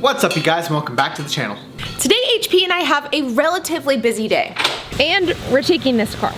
What's up, you guys, and welcome back to the channel. Today, HP and I have a relatively busy day, and we're taking this car.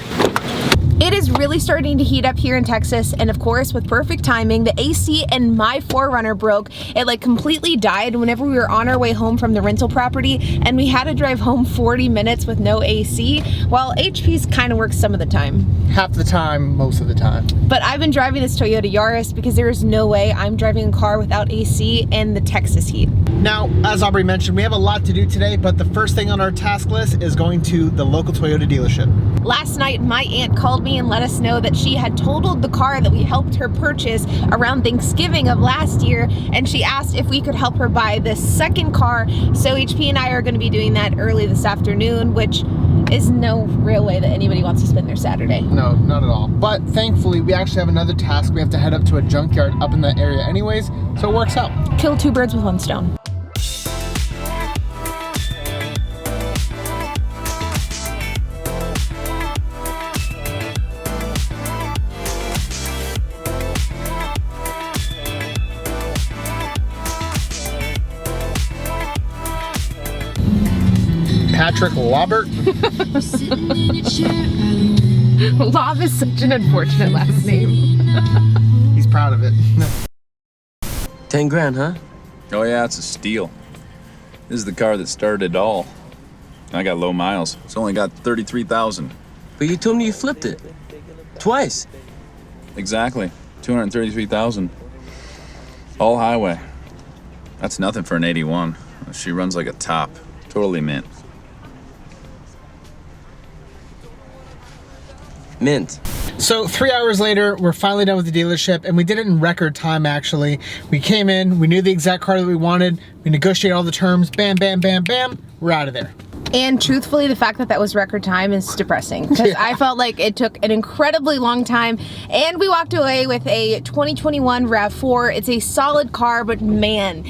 It is really starting to heat up here in Texas, and of course, with perfect timing, the AC in my 4Runner broke. It like completely died whenever we were on our way home from the rental property, and we had to drive home 40 minutes with no AC, while HP's kind of works some of the time. Half the time, most of the time. But I've been driving this Toyota Yaris because there is no way I'm driving a car without AC and the Texas heat. Now, as Aubrey mentioned, we have a lot to do today, but the first thing on our task list is going to the local Toyota dealership. Last night, my aunt called me and let us know that she had totaled the car that we helped her purchase around Thanksgiving of last year, and she asked if we could help her buy this second car. So HP and I are going to be doing that early this afternoon, which is no real way that anybody wants to spend their Saturday. No, not at all. But thankfully, we actually have another task. We have to head up to a junkyard up in that area anyways, so it works out. Kill two birds with one stone. Patrick Lobert. Lob is such an unfortunate last name. He's proud of it. 10 grand, huh? Oh yeah, it's a steal. This is the car that started it all. I got low miles. It's only got 33,000. But you told me you flipped it. Twice. Exactly. 233,000. All highway. That's nothing for an 81. She runs like a top. Totally mint. Mint. So 3 hours later, we're finally done with the dealership, and we did it in record time, actually. We came in, we knew the exact car that we wanted, we negotiated all the terms, bam, bam, bam, bam, we're out of there. And truthfully, the fact that that was record time is depressing, because I felt like it took an incredibly long time, and we walked away with a 2021 RAV4. It's a solid car, but man,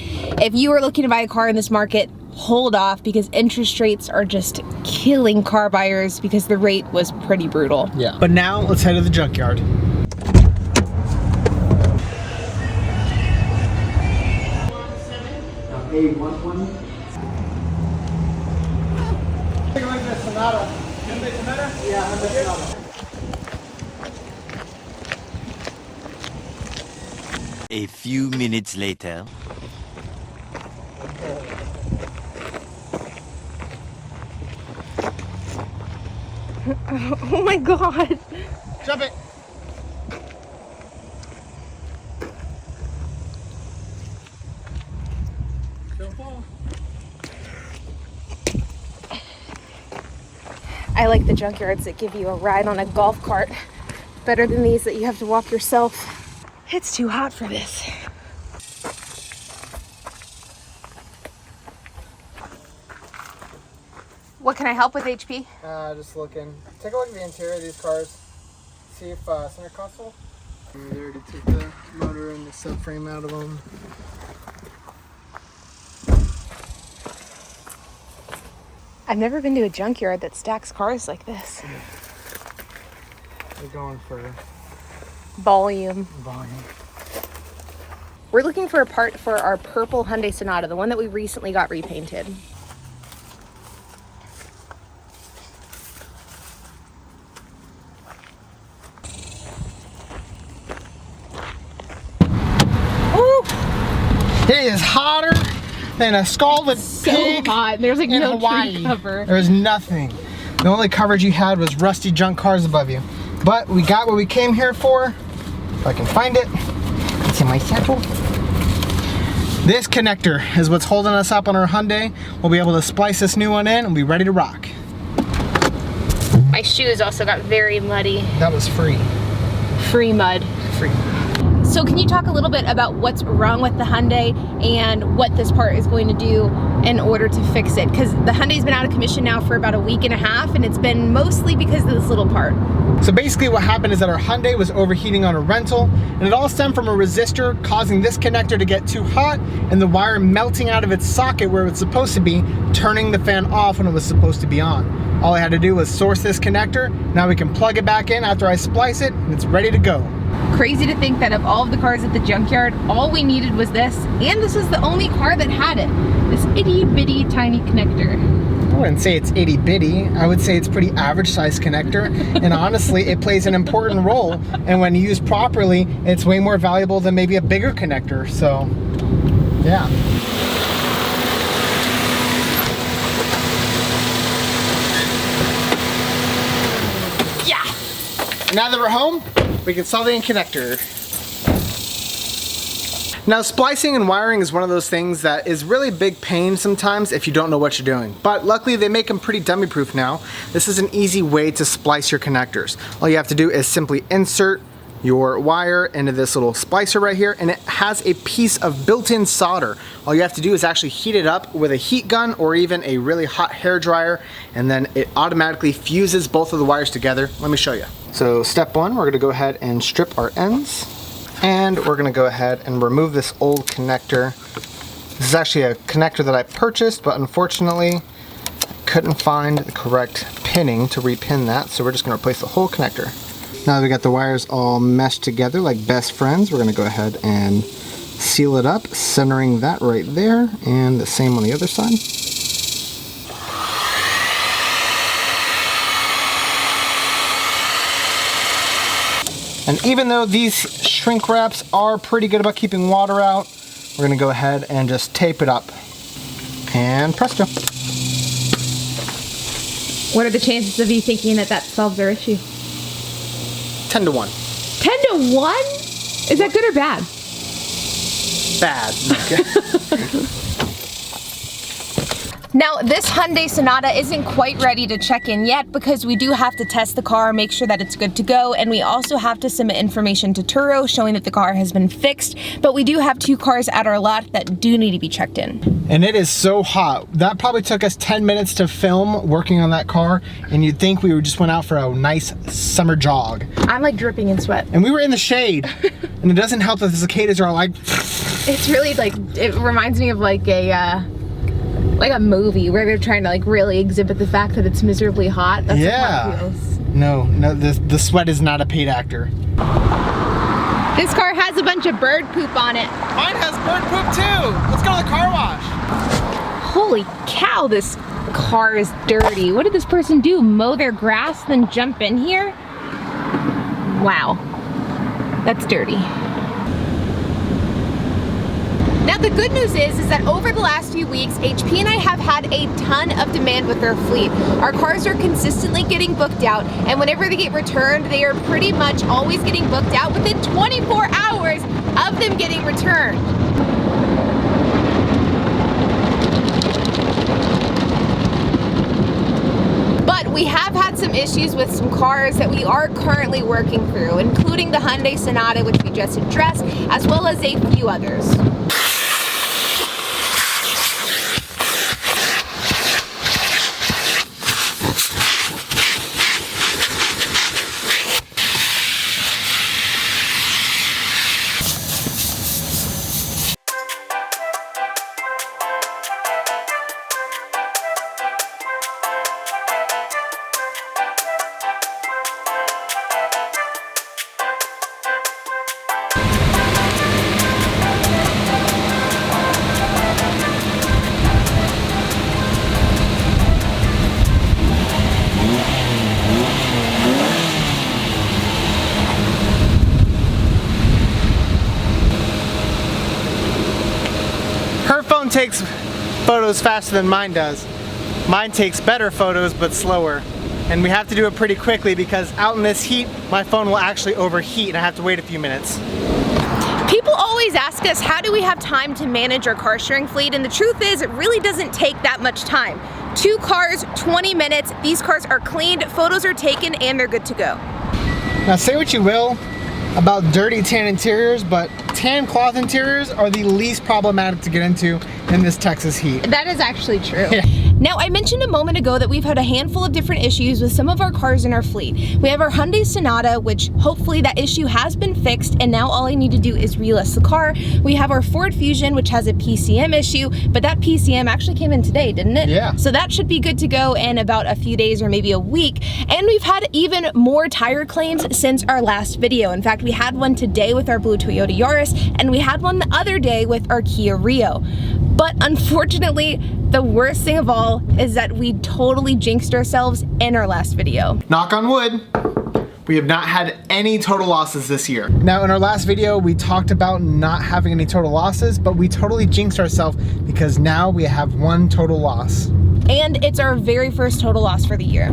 if you are looking to buy a car in this market, hold off, because interest rates are just killing car buyers because the rate was pretty brutal. Yeah. But now, let's head to the junkyard. Take a look at the Sonata. Hyundai Sonata? Yeah, Hyundai Sonata. A few minutes later. Oh my god. Jump it. Don't fall. I like the junkyards that give you a ride on a golf cart better than these that you have to walk yourself. It's too hot for this. What can I help with, HP? Just looking. Take a look at the interior of these cars. See if center console. They already took the motor and the subframe out of them. I've never been to a junkyard that stacks cars like this. They're going for Volume. volume. We're looking for a part for our purple Hyundai Sonata, the one that we recently got repainted. It is hotter than a scalded pig. So hot. There's like in no Hawaii. tree cover. There was nothing. The only coverage you had was rusty junk cars above you. But we got what we came here for. If I can find it. It's in my satchel. This connector is what's holding us up on our Hyundai. We'll be able to splice this new one in and be ready to rock. My shoes also got very muddy. That was free. Free mud. Free. So can you talk a little bit about what's wrong with the Hyundai and what this part is going to do in order to fix it? Because the Hyundai's been out of commission now for about a week and a half, and it's been mostly because of this little part. So basically what happened is that our Hyundai was overheating on a rental, and it all stemmed from a resistor causing this connector to get too hot and the wire melting out of its socket where it's supposed to be, turning the fan off when it was supposed to be on. All I had to do was source this connector. Now we can plug it back in after I splice it, and it's ready to go. Crazy to think that of all of the cars at the junkyard, all we needed was this, and this is the only car that had it. This itty bitty tiny connector. I wouldn't say it's itty bitty. I would say it's pretty average size connector. And honestly, it plays an important role. And when used properly, it's way more valuable than maybe a bigger connector. So, yeah. Yeah! Now that we're home, we can solder the connector. Now, splicing and wiring is one of those things that is really big pain sometimes if you don't know what you're doing. But luckily they make them pretty dummy proof now. This is an easy way to splice your connectors. All you have to do is simply insert your wire into this little splicer right here, and it has a piece of built-in solder. All you have to do is actually heat it up with a heat gun or even a really hot hair dryer, and then it automatically fuses both of the wires together. Let me show you. So step one, we're gonna go ahead and strip our ends. And we're gonna go ahead and remove this old connector. This is actually a connector that I purchased, but unfortunately I couldn't find the correct pinning to repin that, so we're just gonna replace the whole connector. Now that we got the wires all meshed together like best friends, we're gonna go ahead and seal it up, centering that right there, and the same on the other side. And even though these shrink wraps are pretty good about keeping water out, we're gonna go ahead and just tape it up. And presto. What are the chances of you thinking that that solves our issue? 10 to 1. 10 to 1? Is that good or bad? Bad. Now, this Hyundai Sonata isn't quite ready to check in yet because we do have to test the car, make sure that it's good to go, and we also have to submit information to Turo showing that the car has been fixed, but we do have 2 cars at our lot that do need to be checked in. And it is so hot. That probably took us 10 minutes to film working on that car, and you'd think we just went out for a nice summer jog. I'm like dripping in sweat. And we were in the shade, and it doesn't help that the cicadas are like... It's really like, it reminds me of like a movie where they're trying to like really exhibit the fact that it's miserably hot. That's yeah. How it feels. No, the sweat is not a paid actor. This car has a bunch of bird poop on it. Mine has bird poop too. Let's go to the car wash. Holy cow, this car is dirty. What did this person do? Mow their grass, then jump in here? Wow, that's dirty. Now the good news is that over the last few weeks, HP and I have had a ton of demand with their fleet. Our cars are consistently getting booked out, and whenever they get returned, they are pretty much always getting booked out within 24 hours of them getting returned. But we have had some issues with some cars that we are currently working through, including the Hyundai Sonata, which we just addressed, as well as a few others. Her phone takes photos faster than mine does. Mine takes better photos but slower. And we have to do it pretty quickly because out in this heat, my phone will actually overheat and I have to wait a few minutes. People always ask us, how do we have time to manage our car sharing fleet? And the truth is, it really doesn't take that much time. 2 cars, 20 minutes. These cars are cleaned, photos are taken, and they're good to go. Now say what you will about dirty tan interiors, but tan cloth interiors are the least problematic to get into in this Texas heat. That is actually true. Yeah. Now, I mentioned a moment ago that we've had a handful of different issues with some of our cars in our fleet. We have our Hyundai Sonata, which hopefully that issue has been fixed, and now all I need to do is relist the car. We have our Ford Fusion, which has a PCM issue, but that PCM actually came in today, didn't it? Yeah. So that should be good to go in about a few days or maybe a week. And we've had even more tire claims since our last video. In fact, we had one today with our blue Toyota Yaris, and we had one the other day with our Kia Rio. But unfortunately, the worst thing of all is that we totally jinxed ourselves in our last video. Knock on wood, we have not had any total losses this year. Now, in our last video, we talked about not having any total losses, but we totally jinxed ourselves because now we have one total loss. And it's our very first total loss for the year.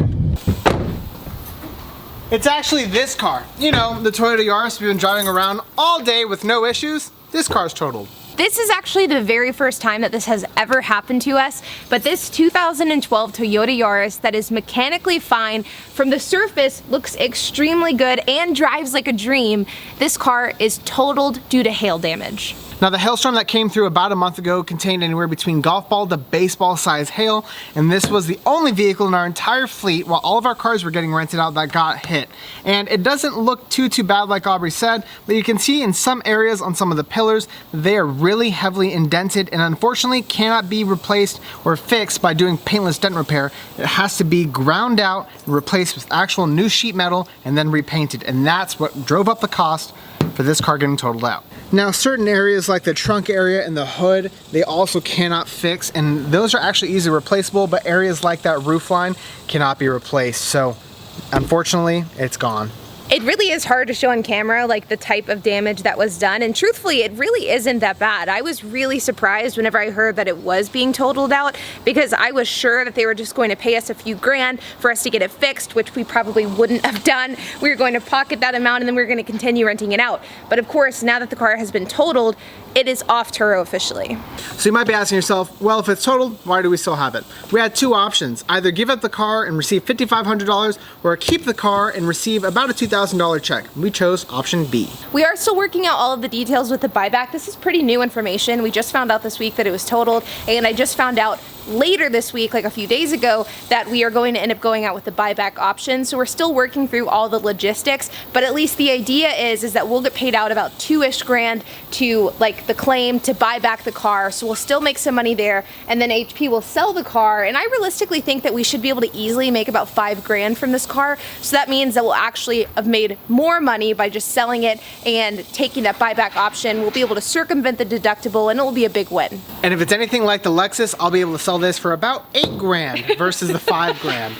It's actually this car. You know, the Toyota Yaris we've been driving around all day with no issues. This car's totaled. This is actually the very first time that this has ever happened to us, but this 2012 Toyota Yaris that is mechanically fine, from the surface looks extremely good and drives like a dream, this car is totaled due to hail damage. Now, the hailstorm that came through about a month ago contained anywhere between golf ball to baseball size hail, and this was the only vehicle in our entire fleet while all of our cars were getting rented out that got hit. And it doesn't look too bad like Aubrey said, but you can see in some areas on some of the pillars, they are really heavily indented and unfortunately cannot be replaced or fixed by doing paintless dent repair. It has to be ground out and replaced with actual new sheet metal and then repainted, and that's what drove up the cost for this car getting totaled out. Now, certain areas like the trunk area and the hood, they also cannot fix, and those are actually easily replaceable, but areas like that roof line cannot be replaced. So unfortunately, it's gone. It really is hard to show on camera like the type of damage that was done, and truthfully it really isn't that bad. I was really surprised whenever I heard that it was being totaled out, because I was sure that they were just going to pay us a few grand for us to get it fixed, which we probably wouldn't have done. We were going to pocket that amount and then we were going to continue renting it out. But of course, now that the car has been totaled, it is off Turo officially. So you might be asking yourself, well, if it's totaled, why do we still have it? We had two options: either give up the car and receive $5,500 or keep the car and receive about a $2,000 check. We chose option B. We are still working out all of the details with the buyback. This is pretty new information. We just found out this week that it was totaled, and I just found out later this week, like a few days ago, that we are going to end up going out with the buyback option. So we're still working through all the logistics, but at least the idea is that we'll get paid out about $2-ish grand to like the claim to buy back the car. So we'll still make some money there, and then HP will sell the car. And I realistically think that we should be able to easily make about $5 grand from this car. So that means that we'll actually have made more money by just selling it and taking that buyback option. We'll be able to circumvent the deductible, and it will be a big win. And if it's anything like the Lexus, I'll be able to sell this for about $8 grand versus the $5 grand.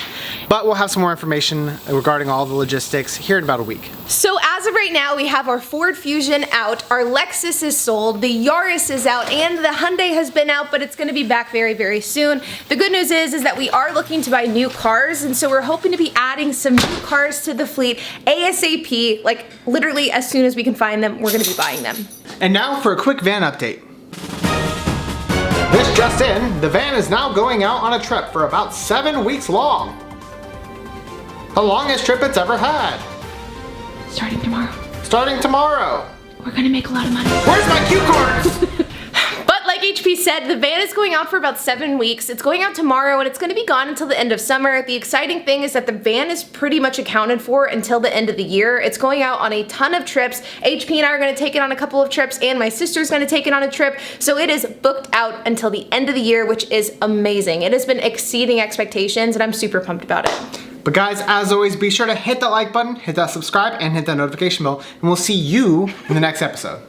But we'll have some more information regarding all the logistics here in about a week. So as of right now, we have our Ford Fusion out, our Lexus is sold, the Yaris is out, and the Hyundai has been out, but it's going to be back very, very soon. The good news is that we are looking to buy new cars, and so we're hoping to be adding some new cars to the fleet ASAP, like literally as soon as we can find them, we're going to be buying them. And now for a quick van update. This just in, the van is now going out on a trip for about 7 weeks long. The longest trip it's ever had. Starting tomorrow. Starting tomorrow. We're going to make a lot of money. Where's my cue cards? But like HP said, the van is going out for about 7 weeks. It's going out tomorrow and it's going to be gone until the end of summer. The exciting thing is that the van is pretty much accounted for until the end of the year. It's going out on a ton of trips. HP and I are going to take it on a couple of trips, and my sister's going to take it on a trip. So it is booked out until the end of the year, which is amazing. It has been exceeding expectations and I'm super pumped about it. But guys, as always, be sure to hit that like button, hit that subscribe, and hit that notification bell, and we'll see you in the next episode.